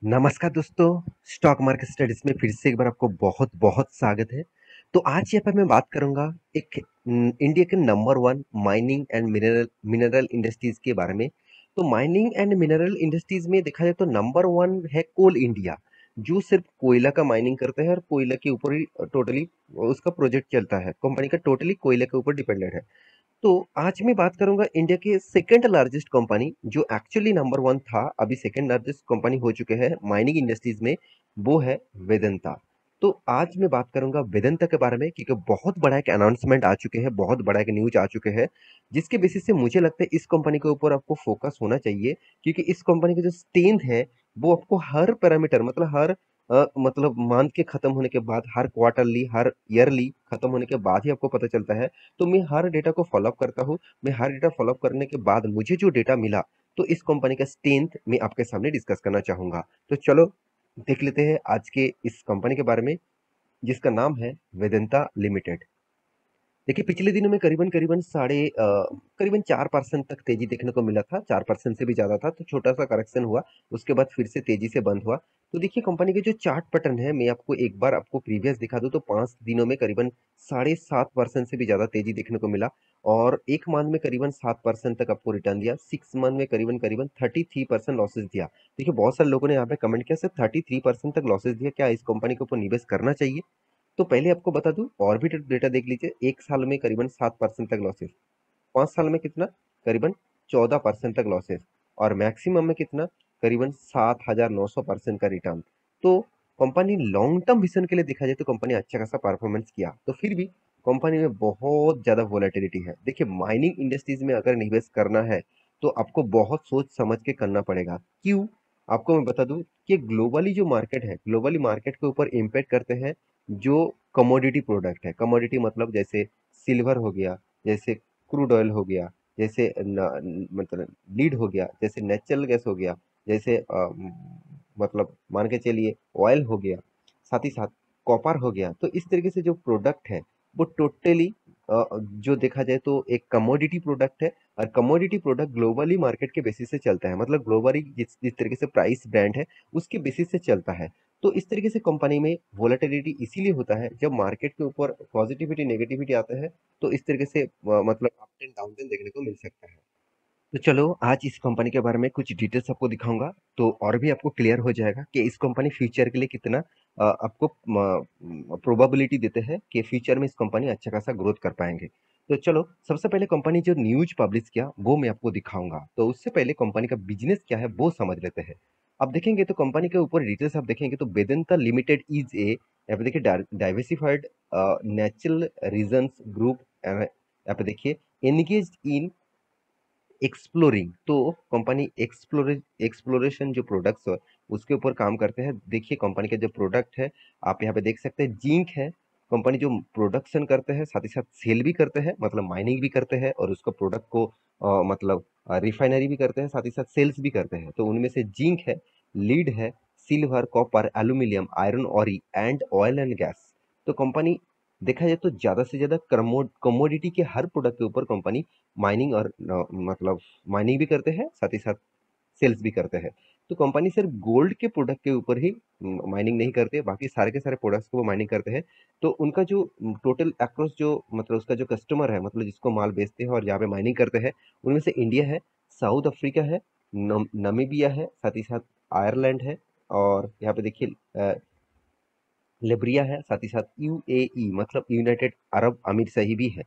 नमस्कार दोस्तों, stock market studies में फिर से एक बार आपको बहुत बहुत स्वागत है। तो आज यहाँ पर मैं बात करूंगा एक इंडिया के number one mining and mineral mineral industries के बारे में। तो माइनिंग एंड मिनरल इंडस्ट्रीज में देखा जाए तो नंबर वन है कोल इंडिया, जो सिर्फ कोयला का माइनिंग करता है और कोयला के ऊपर ही टोटली उसका प्रोजेक्ट चलता है। कंपनी का टोटली कोयला के ऊपर डिपेंडेंट है। तो आज मैं बात करूंगा इंडिया के सेकंड लार्जेस्ट कंपनी, जो एक्चुअली नंबर वन था, अभी सेकंड लार्जेस्ट कंपनी हो चुके हैं माइनिंग इंडस्ट्रीज में। वो है वेदांता। तो आज मैं बात करूंगा वेदांता के बारे में, क्योंकि बहुत बड़ा एक अनाउंसमेंट आ चुके हैं, बहुत बड़ा एक न्यूज आ चुके हैं, जिसके बेसिस से मुझे लगता है इस कंपनी के ऊपर आपको फोकस होना चाहिए। क्योंकि इस कंपनी की जो स्ट्रेंथ है, वो आपको हर पैरामीटर मतलब हर मतलब मंथ के खत्म होने के बाद, हर क्वार्टरली हर ईयरली खत्म होने के बाद ही आपको पता चलता है। तो मैं हर डेटा को फॉलो अप करता हूँ। मैं हर डेटा फॉलो अप करने के बाद मुझे जो डेटा मिला, तो इस कंपनी का स्ट्रेंथ मैं आपके सामने डिस्कस करना चाहूंगा। तो चलो देख लेते हैं आज के इस कंपनी के बारे में, जिसका नाम है वेदांता लिमिटेड। देखिए, पिछले दिनों में करीबन करीबन करीबन 4% तक तेजी देखने को मिला था। 4% से भी ज्यादा था, तो छोटा सा करेक्शन हुआ। उसके बाद फिर से तेजी से बंद हुआ। तो देखिए, कंपनी के जो चार्ट पैटर्न है, मैं आपको एक बार आपको प्रीवियस दिखा दूं, तो 5 दिनों में करीबन 7.5% से भी ज्यादा तेजी देखने को मिला। और एक मंथ में करीबन 7% तक आपको रिटर्न दिया। 6 मंथ में करीबन करीबन 33% लॉसेस दिया। देखिए, बहुत सारे लोगों ने यहाँ पे कमेंट किया, सर 33% तक लॉसेस दिया, क्या इस कंपनी के ऊपर निवेश करना चाहिए? तो पहले आपको बता दूं, और भी डेटा देख लीजिए। एक साल में करीबन 7% तक लॉसेस, 5 साल में कितना, करीबन 14% तक लॉसेस, और मैक्सिमम में कितना, करीबन 7,900% का रिटर्न। तो कंपनी लॉन्ग टर्म विजन के लिए देखा जाए तो कंपनी अच्छा खासा परफॉर्मेंस किया, तो फिर भी कंपनी में बहुत ज्यादा वोलेटिलिटी है। देखिए, माइनिंग इंडस्ट्रीज में अगर निवेश करना है, तो आपको बहुत सोच समझ के करना पड़ेगा। क्यों? आपको मैं बता दूं कि ग्लोबली जो मार्केट है, ग्लोबली मार्केट के ऊपर इम्पैक्ट करते हैं जो कमोडिटी प्रोडक्ट है। कमोडिटी मतलब जैसे सिल्वर हो गया, जैसे क्रूड ऑयल हो गया, जैसे मतलब लीड हो गया, जैसे नेचुरल गैस हो गया, जैसे मतलब मान के चलिए ऑयल हो गया, साथ ही साथ कॉपर हो गया। तो इस तरीके से जो प्रोडक्ट है, वो टोटली जो देखा जाए तो एक कमोडिटी प्रोडक्ट है। और कमोडिटी प्रोडक्ट ग्लोबली मार्केट के बेसिस से चलता है, मतलब ग्लोबली जिस जिस तरीके से प्राइस ब्रांड है, उसके बेसिस से चलता है। तो इस तरीके से कंपनी में वोलेटिलिटी इसीलिए होता है, जब मार्केट के ऊपर पॉजिटिविटी नेगेटिविटी आता है, तो इस तरीके से मतलब अप एंड डाउन देखने को मिल सकता है। तो चलो आज इस कंपनी के बारे में कुछ डिटेल्स आपको दिखाऊंगा, तो और भी आपको क्लियर हो जाएगा कि इस कंपनी फ्यूचर के लिए कितना आपको प्रोबेबिलिटी देते हैं कि फ्यूचर में इस कंपनी अच्छा खासा ग्रोथ कर पाएंगे। तो चलो, सबसे पहले कंपनी जो न्यूज पब्लिश किया वो मैं आपको दिखाऊंगा। तो उससे पहले कंपनी का बिजनेस क्या है वो समझ लेते हैं। अब देखेंगे तो कंपनी के ऊपर डिटेल्स आप देखेंगे तो वेदांता लिमिटेड इज ए, यहाँ पे देखिए, डाइवर्सिफाइड नेचुरल रीजन्स ग्रुप। यहाँ पे देखिए, एंगेज इन एक्सप्लोरिंग। तो कंपनी एक्सप्लोरेशन जो प्रोडक्ट्स है, उसके ऊपर काम करते हैं। देखिए, कंपनी का जो प्रोडक्ट है, आप यहाँ पे देख सकते हैं, जिंक है। कंपनी जो प्रोडक्शन करते हैं, साथ ही साथ सेल भी करते हैं, मतलब माइनिंग भी करते हैं, और उसका प्रोडक्ट को मतलब रिफाइनरी भी करते हैं, साथ ही साथ सेल्स भी करते हैं। तो उनमें से जिंक है, लीड है, सिल्वर, कॉपर, एल्यूमिनियम, आयरन और एंड ऑयल एंड गैस। तो कंपनी देखा जाए तो ज्यादा से ज्यादा कमोडिटी के हर प्रोडक्ट के ऊपर कंपनी माइनिंग और मतलब माइनिंग भी करते हैं, साथ ही साथ सेल्स भी करते हैं। तो कंपनी सिर्फ गोल्ड के प्रोडक्ट के ऊपर ही माइनिंग नहीं करते, बाकी सारे के सारे प्रोडक्ट्स को वो माइनिंग करते हैं। तो उनका जो टोटल अक्रॉस जो मतलब उसका जो कस्टमर है, मतलब जिसको माल बेचते हैं और जहाँ पे माइनिंग करते हैं, उनमें से इंडिया है, साउथ अफ्रीका है, नमीबिया है, साथ ही साथ आयरलैंड है, और यहाँ पे देखिए लिब्रिया है, साथ ही साथ यूएई मतलब यूनाइटेड अरब अमीर सही भी है।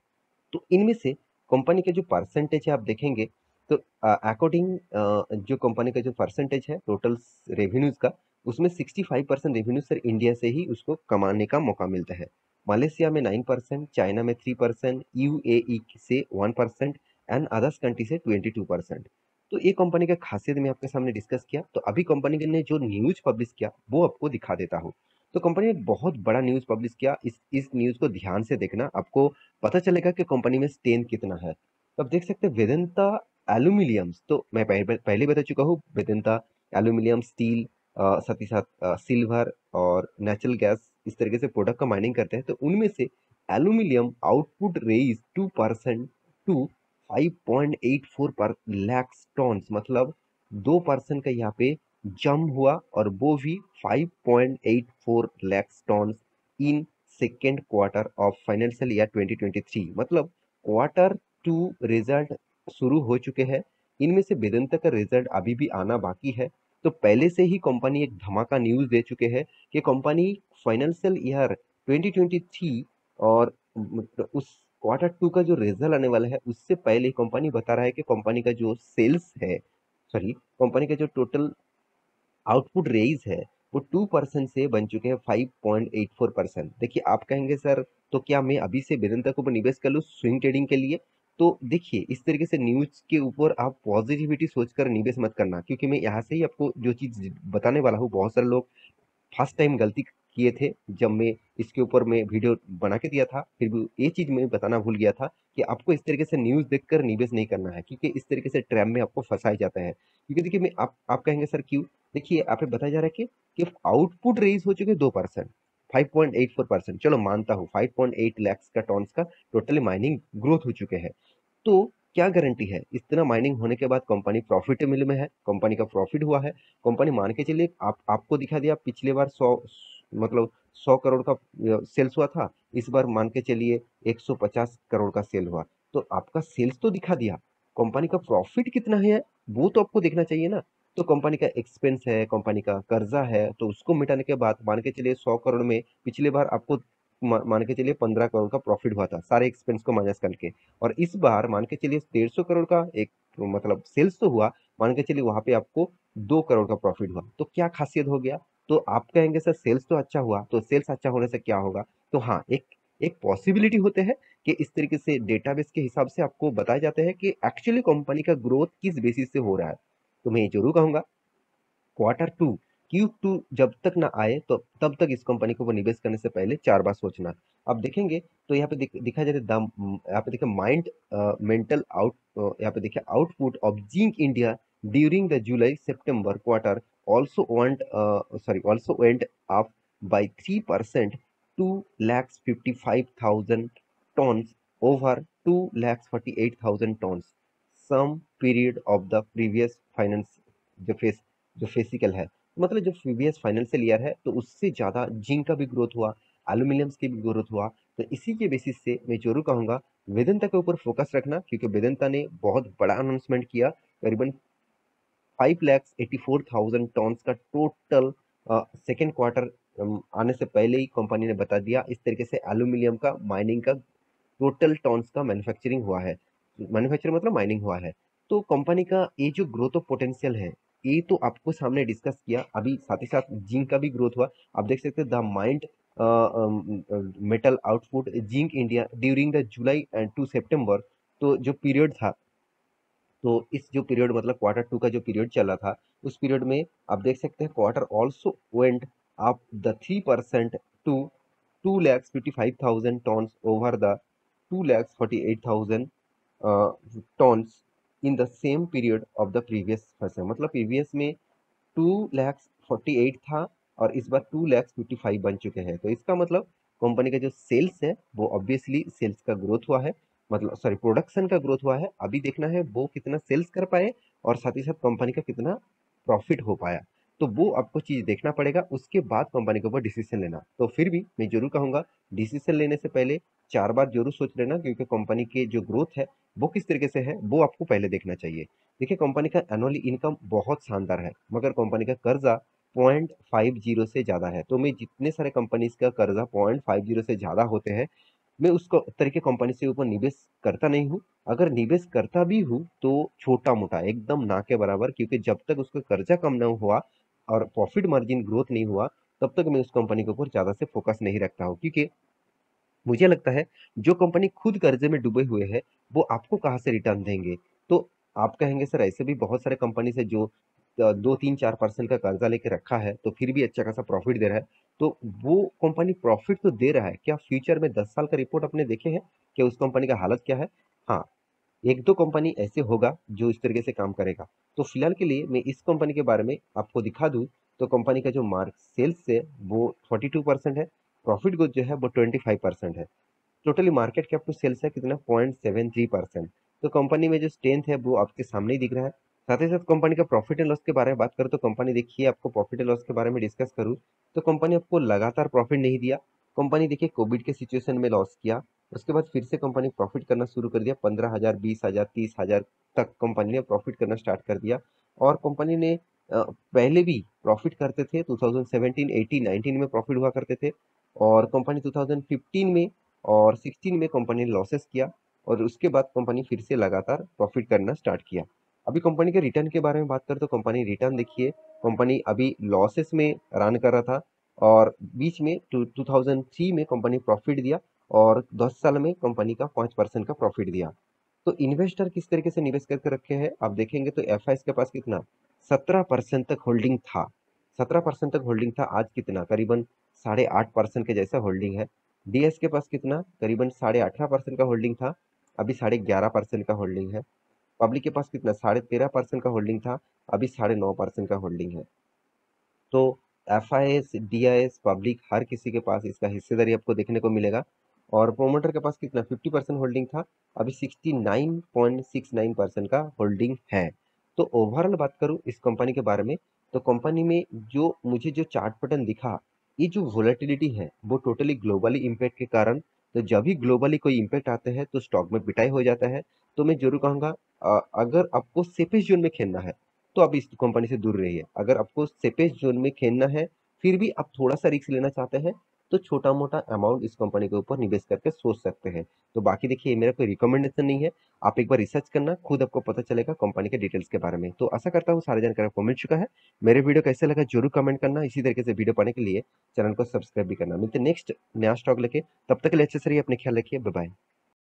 तो इनमें से कंपनी का जो परसेंटेज है आप देखेंगे, तो अकॉर्डिंग जो कंपनी का जो परसेंटेज है टोटल रेवेन्यूज का, उसमें 65% रेवेन्यू सर इंडिया से ही उसको कमाने का मौका मिलता है। मलेशिया में 9%, चाइना में 3%, यूएई से 1%, एंड अदर्स कंट्री से 22%। तो ये कंपनी का खासियत मैं आपके सामने डिस्कस किया। तो अभी कंपनी ने जो न्यूज पब्लिश किया वो आपको दिखा देता हूँ। तो कंपनी ने एक बहुत बड़ा न्यूज पब्लिश किया। इस न्यूज को ध्यान से देखना, आपको पता चलेगा कि कंपनी में स्ट्रेंथ कितना है। तो आप देख सकते हैं वेदांता एल्यूमिलियम्स। तो मैं पहले बता चुका हूँ, वेदांता एल्यूमिलियम, स्टील, साथ ही साथ सिल्वर और नेचुरल गैस, इस तरीके से प्रोडक्ट का माइनिंग करते हैं। तो उनमें से एल्यूमिलियम आउटपुट रेज 2% टू 5.84 पर लैक्स टॉन्स, मतलब 2% का यहाँ पे जंप हुआ और वो भी 5.84 lakh ton in second quarter of financial year 2023। मतलब क्वार्टर टू रिजल्ट शुरू हो चुके हैं, इनमें से वेदांता का रिजल्ट अभी भी आना बाकी है। तो पहले से ही कंपनी एक धमाका न्यूज दे चुके हैं कि कंपनी फाइनेंशियल ईयर 2023 और उस क्वार्टर टू का जो रिजल्ट आने वाला है उससे पहले कंपनी बता रहा है कि कंपनी का जो सेल्स है, सॉरी, कंपनी का जो टोटल आउटपुट रेज है वो 2% से बन चुके हैं 5.84%। देखिए आप कहेंगे सर तो क्या मैं अभी से वेदांता के ऊपर निवेश कर लूँ स्विंग ट्रेडिंग के लिए? तो देखिए इस तरीके से न्यूज के ऊपर आप पॉजिटिविटी सोचकर निवेश मत करना, क्योंकि मैं यहाँ से ही आपको जो चीज बताने वाला हूँ बहुत सारे लोग फर्स्ट टाइम गलती किए थे जब मैं इसके ऊपर मैं वीडियो बना के दिया था, फिर भी ये चीज मैं बताना भूल गया था कि आपको इस तरीके से न्यूज देखकर निवेश नहीं करना है, क्योंकि इस तरीके से ट्रैप में आपको फंसाया जाता है। क्योंकि देखिए मैं आप कहेंगे सर क्यों? देखिए आप पे बताया जा रहा है कि आउटपुट रेज हो चुके 2%, 5.84%, चलो मानता हूँ 5.8 लाख का टॉन्स का टोटली माइनिंग ग्रोथ हो चुके हैं। तो क्या गारंटी है इतना माइनिंग होने के बाद कंपनी प्रॉफिटेबल में है, कंपनी का प्रॉफिट हुआ है? कंपनी मान के चलिए आपको दिखा दिया पिछले बार 100, मतलब 100 करोड़ का सेल्स हुआ था, इस बार मान के चलिए 150 करोड़ का सेल हुआ। तो आपका सेल्स तो दिखा दिया, कंपनी का प्रॉफिट कितना है वो तो आपको देखना चाहिए ना। तो कंपनी का एक्सपेंस है, कंपनी का कर्जा है, तो उसको मिटाने के बाद मान के चलिए 100 करोड़ में पिछले बार आपको मान के चलिए 15 करोड़ का प्रॉफिट हुआ था सारे एक्सपेंस को माइनस करके, और इस बार मान के चलिए 150 करोड़ का एक मतलब सेल्स तो हुआ, मान के चलिए वहां पे आपको 2 करोड़ का प्रॉफिट हुआ। तो क्या खासियत हो गया? तो आप कहेंगे सर सेल्स तो अच्छा हुआ, तो सेल्स अच्छा होने से क्या होगा? तो हाँ, एक एक पॉसिबिलिटी होते हैं कि इस तरीके से डेटाबेस के हिसाब से आपको बताए जाते हैं कि एक्चुअली कंपनी का ग्रोथ किस बेसिस से हो रहा है। तो मैं ये जरूर कहूंगा क्वार्टर टू, क्यू टू जब तक ना आए तो तब तक इस कंपनी को वो निवेश करने से पहले 4 बार सोचना। अब देखेंगे तो यहाँ पे दिखा जाए दाम, यहाँ पे देखिए माइंड मेंटल आउट, यहाँ पे देखिए output of zinc India during the July September quarter also went up by 3% 2,55,000 tons over 2,48,000 tons some period of the previous finance जो फेस जो फिजिकल है, मतलब जो प्रीवियस फाइनेंशियल ईयर है तो उससे ज्यादा जिंक का भी ग्रोथ हुआ, एल्यूमिनियम की भी ग्रोथ हुआ। तो इसी के बेसिस से मैं जरूर कहूंगा वेदांता के ऊपर फोकस रखना, क्योंकि वेदांता ने बहुत बड़ा अनाउंसमेंट किया, करीबन 5,84,000 टॉन्स का टोटल सेकेंड क्वार्टर आने से पहले ही कंपनी ने बता दिया। इस तरीके से एल्यूमिनियम का माइनिंग का टोटल टॉन्स का मैन्युफैक्चरिंग हुआ है, मैन्युफैक्चर मतलब माइनिंग हुआ है। तो कंपनी का ये जो ग्रोथ ऑफ पोटेंशियल है ये तो आपको सामने डिस्कस किया, अभी साथ ही साथ जिंक का भी ग्रोथ हुआ। आप देख सकते हैं the mined metal output zinc India during the July and to September, तो जो पीरियड था, तो इस जो पीरियड मतलब क्वार्टर टू का जो पीरियड चला था उस पीरियड में आप देख सकते हैं quarter also went up the 3% to 2,55,000 tonnes over the 2,48,000 tonnes in the same period of the previous फसल। मतलब प्रीवियस में 2,48,000 था और इस बार 2,55,000 बन चुके हैं। तो इसका मतलब कंपनी का जो सेल्स है वो ऑब्वियसली सेल्स का ग्रोथ हुआ है, मतलब सॉरी प्रोडक्शन का ग्रोथ हुआ है। अभी देखना है वो कितना सेल्स कर पाए और साथ ही साथ कंपनी का कितना प्रॉफिट हो पाया। तो वो आपको चीज देखना पड़ेगा, उसके बाद कंपनी के ऊपर डिसीजन लेना। तो फिर भी मैं जरूर कहूंगा डिसीजन लेने से पहले 4 बार जरूर सोच लेना, क्योंकि कंपनी के जो ग्रोथ है वो किस तरीके से है वो आपको पहले देखना चाहिए। देखिए कंपनी का एनुअली इनकम बहुत शानदार है, मगर कंपनी का कर्जा 0.50 से ज्यादा है। तो मैं जितने सारे कंपनीज का कर्जा 0.50 से ज्यादा होते हैं मैं उसको तरीके कंपनी से ऊपर निवेश करता नहीं हूँ। अगर निवेश करता भी हूँ तो छोटा मोटा एकदम ना के बराबर, क्योंकि जब तक उसका कर्जा कम ना हुआ और प्रॉफिट मार्जिन ग्रोथ नहीं हुआ तब तक मैं उस कंपनी के ऊपर ज्यादा से फोकस नहीं रखता हूँ। क्योंकि मुझे लगता है जो कंपनी खुद कर्जे में डूबे हुए है वो आपको कहाँ से रिटर्न देंगे? तो आप कहेंगे सर ऐसे भी बहुत सारे कंपनी है जो 2-3-4% का कर्जा लेके रखा है तो फिर भी अच्छा खासा प्रॉफिट दे रहा है। तो वो कंपनी प्रॉफिट तो दे रहा है, क्या फ्यूचर में 10 साल का रिपोर्ट अपने देखे हैं कि उस कंपनी का हालत क्या है? हाँ, एक दो कंपनी ऐसे होगा जो इस तरीके से काम करेगा। तो फिलहाल के लिए मैं इस कंपनी के बारे में आपको दिखा दूं तो कंपनी का जो मार्क सेल्स है वो 42% है, प्रॉफिट ग्रोथ जो है वो 25% है, totally market cap to sales है कितना 0.73%। तो कंपनी में जो स्ट्रेंथ है वो आपके सामने ही दिख रहा है। साथ ही साथ कंपनी का प्रॉफिट एंड लॉस के बारे में बात करूँ तो कंपनी देखिए आपको प्रॉफिट एंड लॉस के बारे में डिस्कस करूँ तो कंपनी आपको लगातार प्रॉफिट नहीं दिया। कंपनी देखिए कोविड के सिचुएशन में लॉस किया, उसके बाद फिर से कंपनी प्रॉफिट करना शुरू कर दिया। 15,000, 20,000, 30,000 तक कंपनी ने प्रॉफिट करना स्टार्ट कर दिया। और कंपनी ने पहले भी प्रॉफिट करते थे, 2017, 18, 19 में प्रॉफिट हुआ करते थे। और कंपनी 2015 में और 16 में कंपनी ने लॉसेस किया, और उसके बाद कंपनी फिर से लगातार प्रॉफिट करना स्टार्ट किया। अभी कंपनी के रिटर्न के बारे में बात करें तो कंपनी रिटर्न देखिए, कंपनी अभी लॉसेस में रन कर रहा था, और बीच में 2003 में कंपनी प्रॉफिट दिया, और 10 साल में कंपनी का 5% का प्रॉफिट दिया। तो इन्वेस्टर किस तरीके से निवेश करके रखे हैं आप देखेंगे तो एफ के पास कितना 17% तक होल्डिंग था। 17% तक होल्डिंग था, आज कितना करीबन 8.5% के जैसा होल्डिंग है। डीएस के पास कितना करीबन 18.5% का होल्डिंग था, अभी 11.5% का होल्डिंग है। पब्लिक के पास कितना 13.5% का होल्डिंग था, अभी 9.5% का होल्डिंग है। तो F I S, D I S, public हर किसी के पास इसका हिस्सेदारी आपको देखने को मिलेगा। और प्रोमोटर के पास कितना 50% होल्डिंग था, अभी 69.69% का होल्डिंग है। तो ओवरऑल बात करूं इस कंपनी के बारे में, तो कंपनी में जो मुझे जो चार्ट पैटर्न दिखा, ये जो वोलेटिलिटी है वो टोटली ग्लोबली इम्पैक्ट के कारण, तो जब भी ग्लोबली कोई इम्पैक्ट आते हैं तो स्टॉक में पिटाई हो जाता है। तो मैं जरूर कहूंगा अगर आपको सेफेस्ट जोन में खेलना है तो आप इस कंपनी से दूर रहिए। अगर आपको सेफेस्ट जोन में खेलना है, फिर भी आप थोड़ा सा रिस्क लेना चाहते हैं, तो छोटा मोटा अमाउंट इस कंपनी के ऊपर निवेश करके सोच सकते हैं। तो बाकी देखिए मेरा कोई रिकमेंडेशन नहीं है, आप एक बार रिसर्च करना, खुद आपको पता चलेगा कंपनी के डिटेल्स के बारे में। तो आशा करता हूँ सारी जानकारी आपको मिल चुका है। मेरे वीडियो कैसे लगा जरूर कमेंट करना, इसी तरीके से वीडियो पाने के लिए चैनल को सब्सक्राइब भी करना। मिलते नेक्स्ट नया स्टॉक लेके, तब तक के लिए अच्छे से रहिए, अपने ख्याल रखिए, बाय बाय।